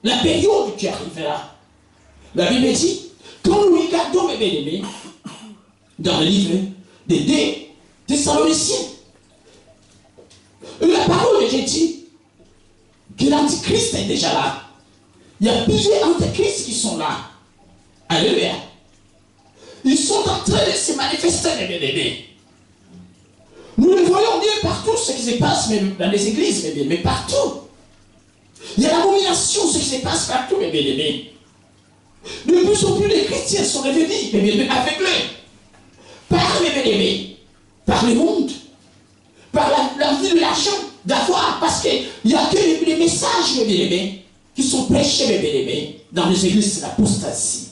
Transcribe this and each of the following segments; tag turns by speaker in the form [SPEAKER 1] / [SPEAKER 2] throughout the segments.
[SPEAKER 1] la période qui arrivera. La Bible dit, quand nous regardons, mes bien-aimés, dans le livre des 2 Thessaloniciens, la parole de Dieu dit que l'antichrist est déjà là. Il y a plusieurs antichrists qui sont là. Alléluia. Ils sont en train de se manifester, mes bien-aimés. Nous le voyons bien partout, ce qui se passe même dans les églises, mes bien-aimés, partout. Il y a l'abomination, ce qui se passe partout, mes bien-aimés. De plus en plus, les chrétiens sont devenus, mes bien-aimés, aveuglés. Par, mes bien-aimés, par le monde, par l'envie de l'argent, d'avoir, parce qu'il n'y a que les messages, mes bien-aimés, qui sont prêchés, mes bien-aimés, dans les églises, c'est l'apostasie.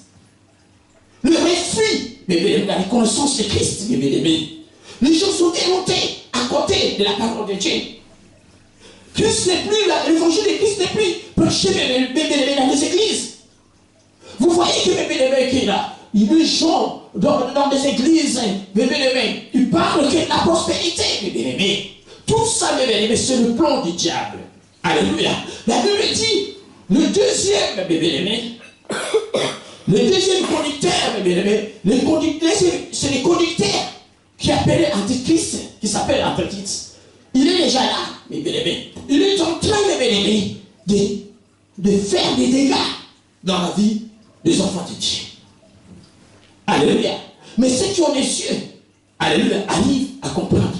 [SPEAKER 1] Le refus, mes bien-aimés, la reconnaissance de Christ, mes bien-aimés. Les gens sont démontés à côté de la parole de Dieu. Christ n'est plus, l'évangile de Christ n'est plus prêché, mes bien-aimés, dans les églises. Vous voyez que, mes bien-aimés, qu'il y a les gens dans les églises, mes bien-aimés, ils parlent que de la prospérité, mes bien-aimés. Tout ça, mes bien-aimés, c'est le plan du diable. Alléluia. La Bible dit, le deuxième, mes bien-aimés, le deuxième conducteur, mes bien-aimés, les conducteurs, c'est les conducteurs qui appellent Antichrist, qui s'appelle Antichrist. Il est déjà là, mes bien-aimés. Il est en train, mes bien-aimés, de faire des dégâts dans la vie des enfants de Dieu. Alléluia. Mais ceux qui ont les yeux, alléluia, arrivent à comprendre.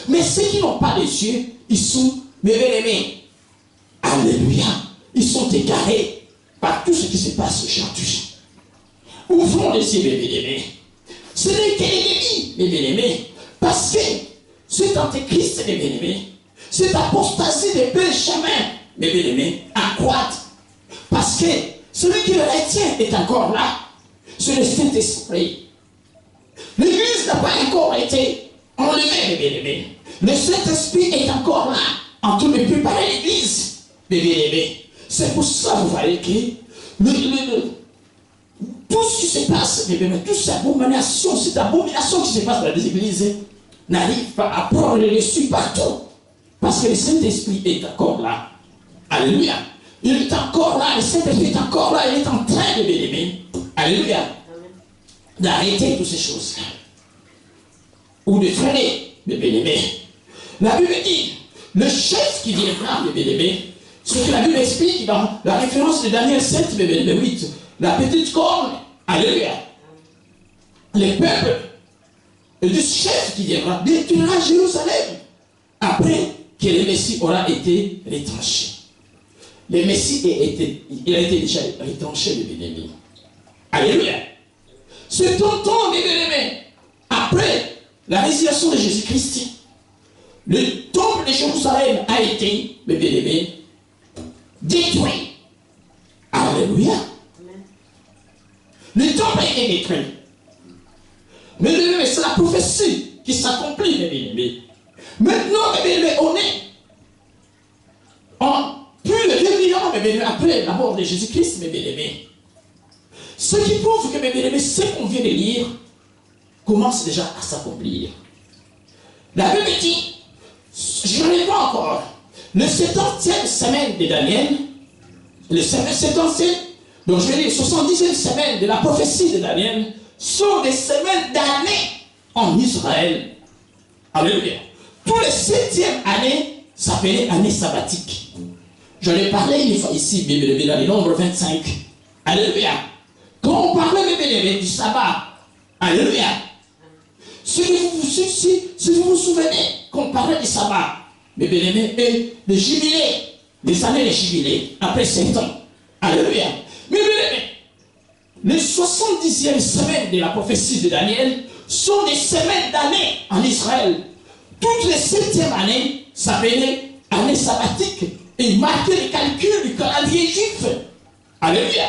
[SPEAKER 1] Mais ceux qui n'ont pas les yeux, ils sont, mes bien-aimés, alléluia, ils sont égarés par tout ce qui se passe aujourd'hui. Ouvrons les yeux, mes bien-aimés. Ce n'est qu'un ennemi, mes bien-aimés, parce que cet antéchrist, mes bien-aimés, cette apostasie des Benjamins, mes bien-aimés, accroître. Parce que celui qui le retient est encore là. C'est le Saint-Esprit. L'Église n'a pas encore été enlevée, mes bien-aimés. Le Saint-Esprit est encore là, en train de préparer l'Église, mes bien-aimés. C'est pour ça, vous voyez que tout ce qui se passe, mes bien-aimés, toute cette abomination qui se passe dans les églises, n'arrive pas à prendre le dessus partout. Parce que le Saint-Esprit est encore là. Alléluia. Il est encore là, le Saint-Esprit est encore là, il est en train de bien-aimer. Alléluia. D'arrêter toutes ces choses-là. Ou de freiner, mes bien-aimés. La Bible dit, le chef qui viendra, mes bien-aimés, ce que la Bible explique dans la référence de Daniel 7, mes bien-aimés, 8, la petite corne, alléluia. Les peuples, du chef qui viendra, détruira Jérusalem. Après que le Messie aura été retranché. Le Messie il a été déjà retranché, mes bien-aimés. Alléluia. C'est temps, mes bien-aimés, après la résurrection de Jésus-Christ, le temple de Jérusalem a été, mes bien-aimés, détruit. Alléluia. Le temple a été détruit. Mais mes bien-aimés, c'est la prophétie qui s'accomplit, mes bien-aimés. Maintenant, mes bien-aimés, on est en plus de 2000 ans, mes bien-aimés, après la mort de Jésus-Christ, mes bien-aimés. Ce qui prouve que, mes bien-aimés, ce qu'on vient de lire commence déjà à s'accomplir. La Bible dit, je ne l'ai pas encore, le 70e semaine de Daniel, le 70e, donc je vais dire 70e semaine de la prophétie de Daniel, sont des semaines d'années en Israël. Alléluia. Tous les 7e années s'appelaient année sabbatique. Je l'ai parlé une fois ici, bien-aimé, dans les nombres 25. Alléluia. Quand on parlait, bien-aimé, du sabbat, alléluia. Si vous vous souvenez qu'on parlait du sabbat, mes bien-aimés, et des jubilés, des années de jubilés, après 7 ans. Alléluia. Mais bien-aimés, les 70e semaines de la prophétie de Daniel sont des semaines d'années en Israël. Toutes les 7e années s'appelaient année sabbatique et marquaient le calcul du calendrier juif. Alléluia.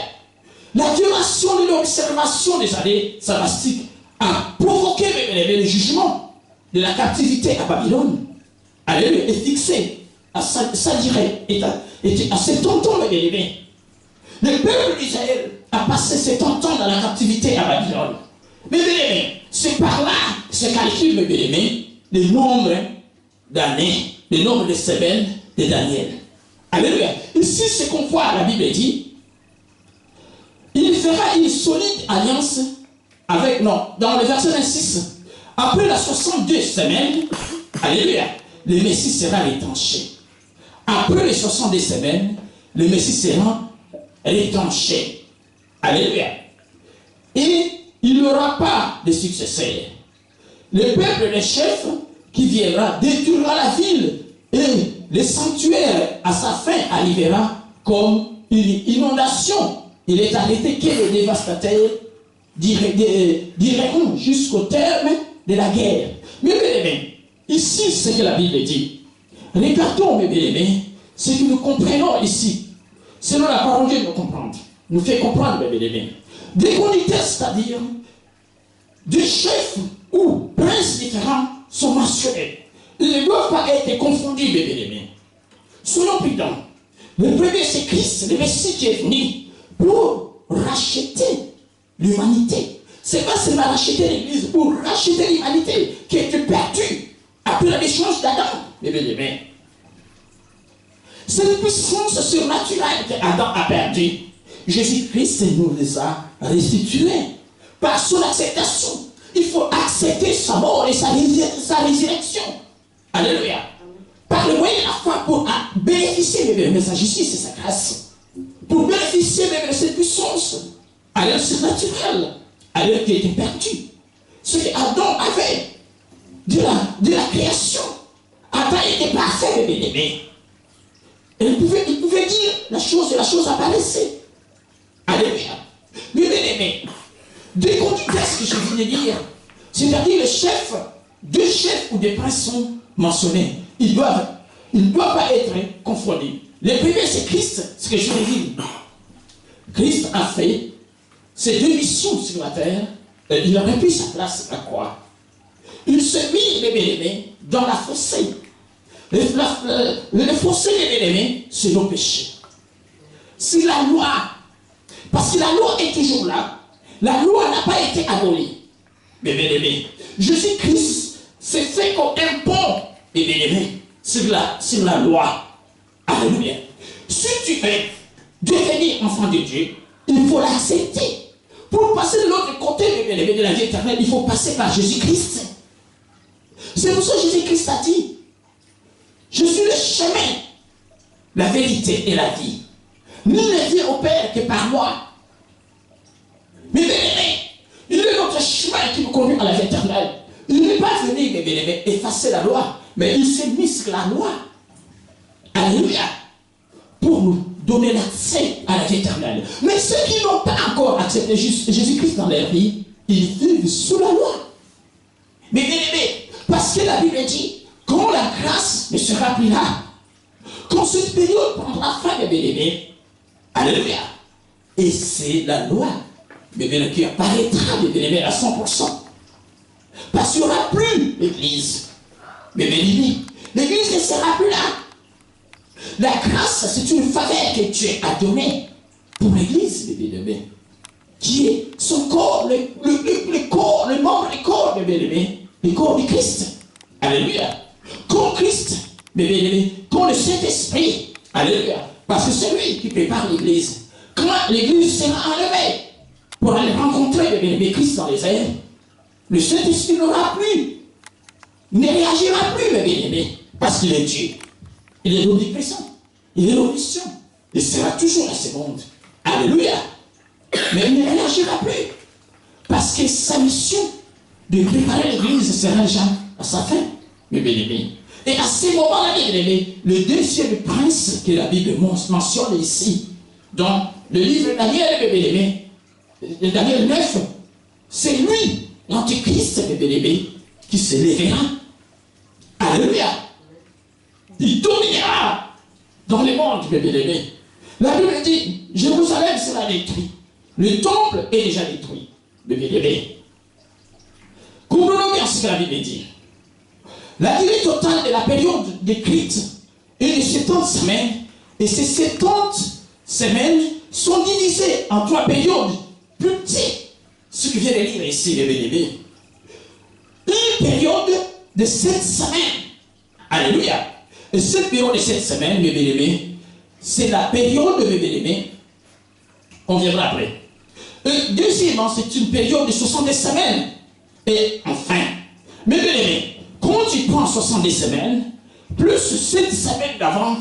[SPEAKER 1] La duration de l'observation des années sabbatiques a provoqué le jugement de la captivité à Babylone. Alléluia. Et fixé à sa durée était à 70 ans, mes bien-aimés. Le peuple d'Israël a passé 70 ans dans la captivité à Babylone. Mais bien aimés, c'est par là, ce calcul, mes bien-aimés, le nombre d'années, le nombre de semaines de Daniel. Alléluia. Ici, ce qu'on voit, la Bible dit, fera une solide alliance avec, non, dans le verset 26, après la 62 semaines, alléluia, le Messie sera retranché. Après les 62 semaines, le Messie sera retranché. Alléluia. Et il n'aura pas de successeur. Le peuple, le chef qui viendra, détruira la ville et le sanctuaire à sa fin arrivera comme une inondation. Il est arrêté que les dévastateurs diront jusqu'au terme de la guerre. Mais bien aimés, ici c'est ce que la Bible dit. Regardons, mes bien-aimés, ce que nous comprenons ici. Selon la parole de Dieu, nous comprendre. Nous fait comprendre, mes bien-aimés. Des conducteurs, c'est-à-dire des chefs ou princes différents sont mentionnés. Ils ne doivent pas être confondus, mes bien-aimés. Soyons prudents. Le premier, c'est Christ, le Messie qui est venu pour racheter l'humanité. C'est pas seulement racheter l'Église, pour racheter l'humanité qui a été perdue après la déchéance d'Adam, mes bien-aimés. C'est une puissance surnaturelle qu'Adam a perdue. Jésus-Christ nous les a restitués par son acceptation. Il faut accepter sa mort et sa résurrection. Alléluia. Par le moyen de la foi pour bénéficier de sa justice et sa grâce. Pour bénéficier de cette puissance. Alléluia, surnaturelle. Alléluia, qui était perdue. Ce qu'Adam avait de la création. Adam était parfait, mes bien-aimés. Il pouvait dire la chose et la chose apparaissait. Alléluia. Mais bien aimé, des conducteurs, ce que je viens de dire, c'est-à-dire les chefs, deux chefs ou des princes sont mentionnés. Ils ne doivent pas être confondus. Le premier, c'est Christ, ce que je viens de dire. Christ a fait ses deux missions sur la terre. Il a rempli sa place à la croix. Il se mit, mes bien-aimés, dans la fossée. Le fossé, mes bien-aimés, c'est nos péchés. C'est la loi. Parce que la loi est toujours là. La loi n'a pas été abolie. Mais bien aimé, Jésus-Christ s'est fait comme un pont, mais bien aimé, sur la loi. Alléluia. Si tu veux devenir enfant de Dieu, il faut l'accepter. Pour passer de l'autre côté, bien aimé, de la vie éternelle, il faut passer par Jésus-Christ. C'est pour ça que Jésus-Christ a dit, je suis le chemin, la vérité et la vie. Nul ne vient au Père que par moi. Mais bien aimé, il est notre chemin qui nous conduit à la vie éternelle. Il n'est pas venu, mes bien-aimés, effacer la loi, mais il s'est mis sur la loi. Alléluia. Pour nous donner l'accès à la vie éternelle. Mais ceux qui n'ont pas encore accepté Jésus-Christ dans leur vie, ils vivent sous la loi. Mais bien aimé, parce que la Bible dit, quand la grâce ne sera plus là, quand cette période prendra fin, mes bien-aimés, alléluia. Et c'est la loi, mais bien qui apparaîtra, bien à 100%. Parce qu'il n'y aura plus l'église. Mais bien l'église ne sera plus là. La grâce, c'est une faveur que Dieu a donnée pour l'église, bien qui est son corps, le corps, le membre du corps, le corps du Christ. Alléluia. Comme Christ, bien comme le Saint-Esprit. Alléluia. Parce que c'est lui qui prépare l'église. Quand l'église sera enlevée pour aller rencontrer le Christ dans les airs, le Saint-Esprit n'aura plus, ne réagira plus, mes bien-aimés, parce qu'il est Dieu. Il est l'omniprésent, il est l'omniscient. Il sera toujours à ce monde. Alléluia. Mais il ne réagira plus, parce que sa mission de préparer l'église sera déjà à sa fin, mes bien-aimés. Et à ce moment-là, le deuxième prince que la Bible mentionne ici, dans le livre de Daniel, Daniel 9, c'est lui, l'antichrist, qui se lèvera. Alléluia. Il dominera dans le monde, bébé. La Bible dit, Jérusalem sera détruit. Le temple est déjà détruit, bébé. Comprenons bien ce que la Bible dit. La durée totale de la période décrite est de 70 semaines, et ces 70 semaines sont divisées en 3 périodes plus petites. Ce que vient de lire ici, les bien-aimés. Une période de 7 semaines. Alléluia. Et cette période de 7 semaines, mes bien-aimés, c'est la période, mes bien-aimés, on viendra après. Deuxièmement, c'est une période de 70 semaines. Et enfin, mes bien-aimés, quand tu prends 70 semaines, plus 7 semaines d'avant,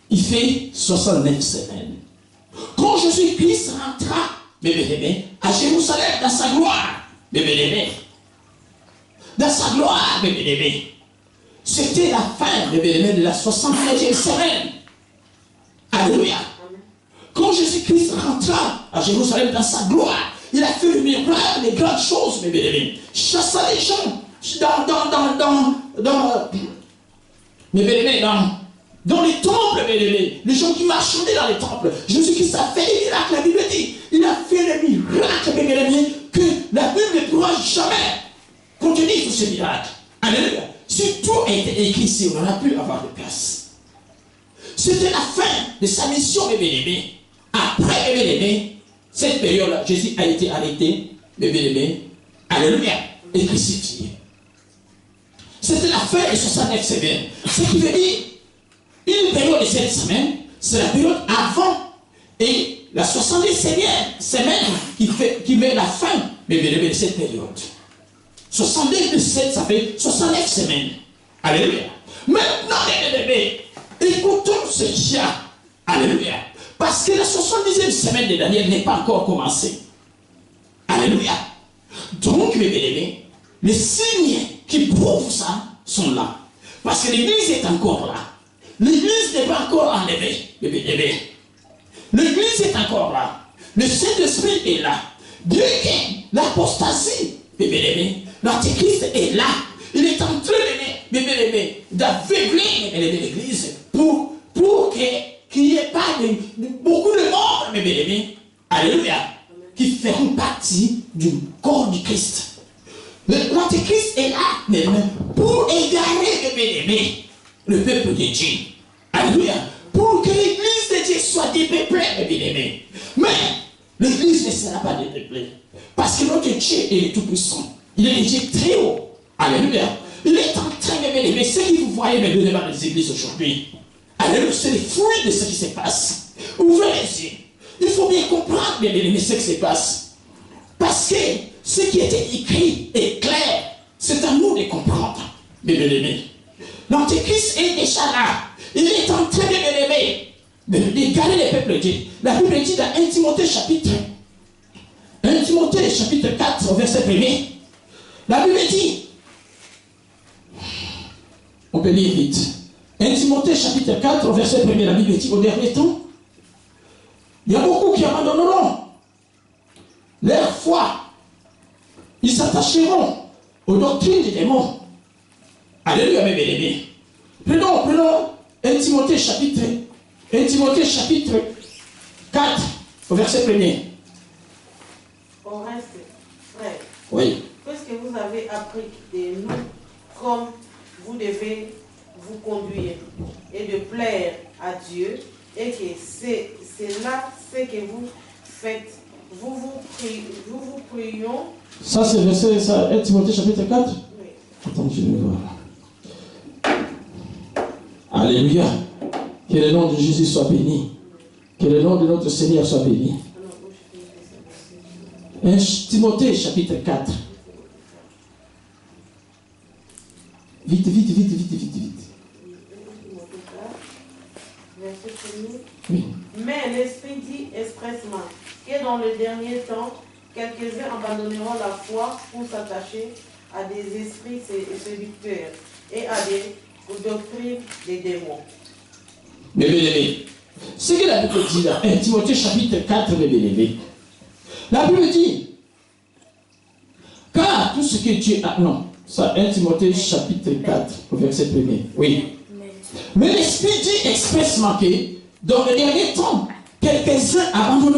[SPEAKER 1] il fait 69 semaines. Quand Jésus-Christ rentra, mes bien-aimés, à Jérusalem dans sa gloire, mes bien-aimés, dans sa gloire, mes bien-aimés, c'était la fin, mes bien-aimés, de la 69e semaine. Alléluia. Quand Jésus-Christ rentra à Jérusalem dans sa gloire, il a fait le miracle, les grandes choses, mes bien-aimés. Chassa les gens mes bien-aimés, dans les temples, mes bien-aimés. Les gens qui marchaient dans les temples. Jésus-Christ a fait des miracles, la Bible dit. Il a fait des miracles, mes bien-aimés, que la Bible ne pourra jamais contenir tous ces miracles. Alléluia. Si tout a été écrit ici, on n'en a plus à avoir de place. C'était la fin de sa mission, mes bien-aimés. Après, mes bien-aimés, cette période-là, Jésus a été arrêté, mes bien-aimés, alléluia, et crucifié. C'était la fin de 69 semaines. Ce qui veut dire, une période de 7 semaines, c'est la période avant, et la 77e semaine qui met la fin, mes bien-aimés, de cette période. 62 plus 7, ça fait 69 semaines. Alléluia. Maintenant, mes bien-aimés, écoutons ce chien. Alléluia. Parce que la 70e semaine de Daniel n'est pas encore commencée. Alléluia. Donc, mes bien-aimés, les signes qui prouvent ça sont là. Parce que l'église est encore là. L'église n'est pas encore enlevée, mes bien-aimés. L'église est encore là. Le Saint-Esprit est là. Bien que l'apostasie, mes bien-aimés, l'antéchrist est là. Il est en train de, mes bien-aimés, d'aveugler l'église pour qu'il n'y ait pas beaucoup de membres, mes bien-aimés, alléluia, qui feront partie du corps du Christ. L'antéchrist est là, pour égarer, mes bien-aimés, le peuple de Dieu. Alléluia. Pour que l'église de Dieu soit dépeuplée, mes bien-aimés. Mais l'église ne sera pas dépeuplée. Parce que notre Dieu est tout puissant. Il est un Dieu très haut. Alléluia. Il est en train de m'aimer. Ce que vous voyez maintenant dans les églises aujourd'hui, alléluia, c'est le fruit de ce qui se passe. Ouvrez les yeux. Il faut bien comprendre, mes bien-aimés, ce qui se passe. Parce que ce qui était écrit est clair. C'est à nous de comprendre, mes bien-aimés. L'antéchrist est déjà là. Il est en train de m'aimer, d'égarer les peuples de Dieu. La Bible dit dans 1 Timothée chapitre 4, verset 1er. La Bible dit, on peut lire vite. 1 Timothée chapitre 4, verset 1er, la Bible dit, au dernier temps, il y a beaucoup qui abandonneront leur foi. Ils s'attacheront aux doctrines des démons. Alléluia, mes bien-aimés. Prenons 1 Timothée chapitre 4, au verset 1er.
[SPEAKER 2] On reste, frère.
[SPEAKER 1] Oui.
[SPEAKER 2] Qu'est-ce que vous avez appris de nous, comme vous devez vous conduire et de plaire à Dieu, et que c'est là ce que vous faites. Vous prions.
[SPEAKER 1] Ça, c'est verset 1 Timothée chapitre 4.
[SPEAKER 2] Oui.
[SPEAKER 1] Attends, je vais voir. Alléluia. Que le nom de Jésus soit béni. Que le nom de notre Seigneur soit béni. 1 Timothée chapitre 4. Vite. Oui.
[SPEAKER 2] Mais l'Esprit dit expressement que dans le dernier temps, quelques-uns abandonneront la foi pour s'attacher à des esprits séducteurs et à des doctrines des démons.
[SPEAKER 1] Mes bien-aimés, ce que la Bible dit là, 1 Timothée chapitre 4, mes bien-aimés, la Bible dit, car tout ce que Dieu a... Non, ça, 1 Timothée chapitre 4, verset 1er. Oui. Mais l'Esprit dit expressement que dans le dernier temps, quelques-uns abandonneront